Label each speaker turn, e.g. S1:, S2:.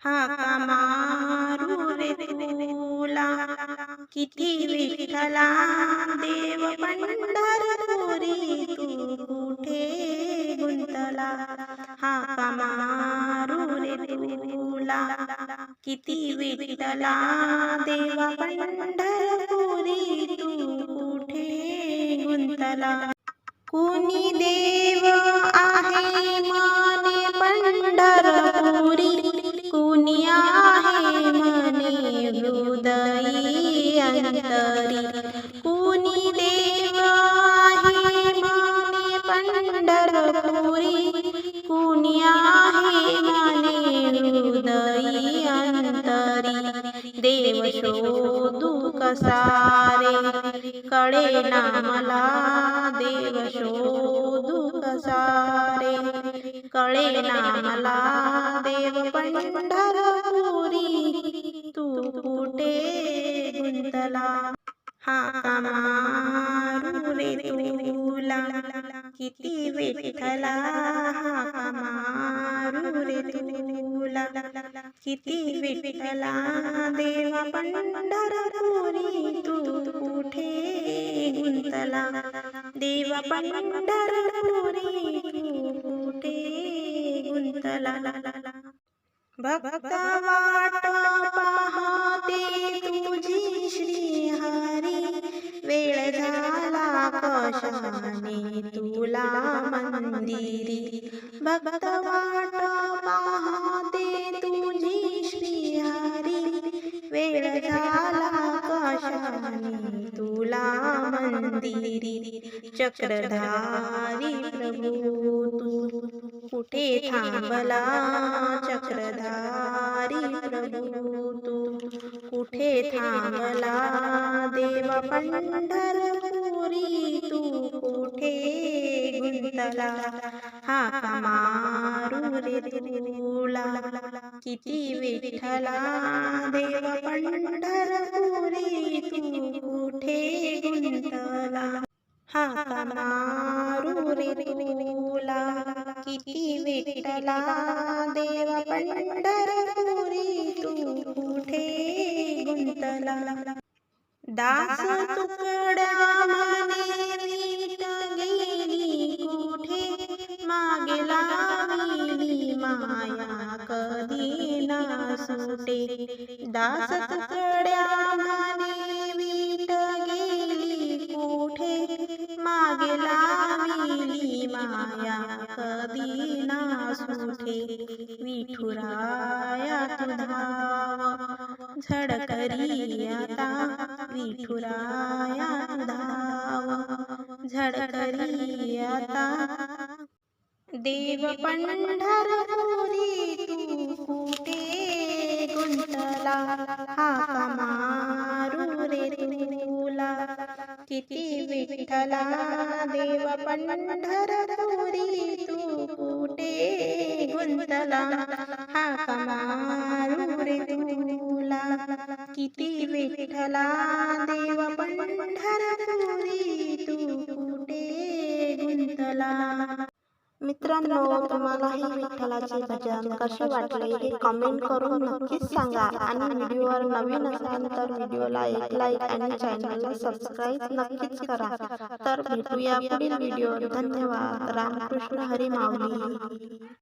S1: हाका मारू रे तुला, किती विठ्ठला देव पंढरपुरी तू कुठे गुंतला. हाका मारू रे तुला, किती विठ्ठला देव पंढरपुरी तू कुठे गुंतला. कुणी देव आहे म्हणे पंढरपुरी, कुणी आहे म्हणे हृदयी अंतरी. कुणी देव आहे म्हणे पंढरपुरी, कुणी आहे म्हणे हृदयी अंतरी. देव शोधू कसा रे कळेना मला, देव शोधू कसा रे कळेना मला. देव पंढरपुरी तू कुठे गुंतला. हाका मारू रे तुला, किती विठ्ठला. हाका मारू रे तुला, किती विठ्ठला देव पंढरपुरी तू कुठे गुंतला. देव पंढरपुरी तू कुठे गुंतला. भक्त वाट पाहते तुझी श्रीहरी, वेळ झाला कशाने तुला मंदिरी. भक्त वाट पाहते तुझी श्रीहरी, वेळ झाला कशाने तुला मंदिरी. चक्रधारी प्रभू तू कुठे थांबला. चक्रधारी प्रभू तू कुठे थांबला. देव पंढरपुरी तू कुठे गुंतला. हाका मारू रे तुला, किती विठ्ठला देव पंढरपुरी तू कुठे गुंतला. हाका मारू रे तुला, किती विठ्ठला देव पंढरपुरी तू कुठे गुंतला. दास तुकडा म्हणे वीट गेली कुठे, मागे लावली माया कधी ना सुटे. दास तुकड्या म्हणे वीट गेली कुठे, मागे लावली माया कधी ना सुटे. विठुराया तू धाव झडकरी आता, विठुराया तू धाव झडकरी आता. देव पंढरपुरी तू कुठे गुंतला. हाका मारू रे तुला, किती विठ्ठला देव पंढरपुरी तू कुठे गुंतला. हाका मारू रे तुला, किती विठ्ठला देव पंढरपुरी तू कुठे गुंतला. मित्रांनो, तुम्हाला ही विठ्ठलाचे भजन कसे वाटले हे कमेंट करून नक्कीच सांगा. आणि व्हिडिओवर नवीन असाल तर व्हिडिओला एक लाईक आणि चॅनलला सबस्क्राईब नक्कीच करा. तर भेटूया पुढील व्हिडिओ. धन्यवाद. रामकृष्ण हरी माऊली.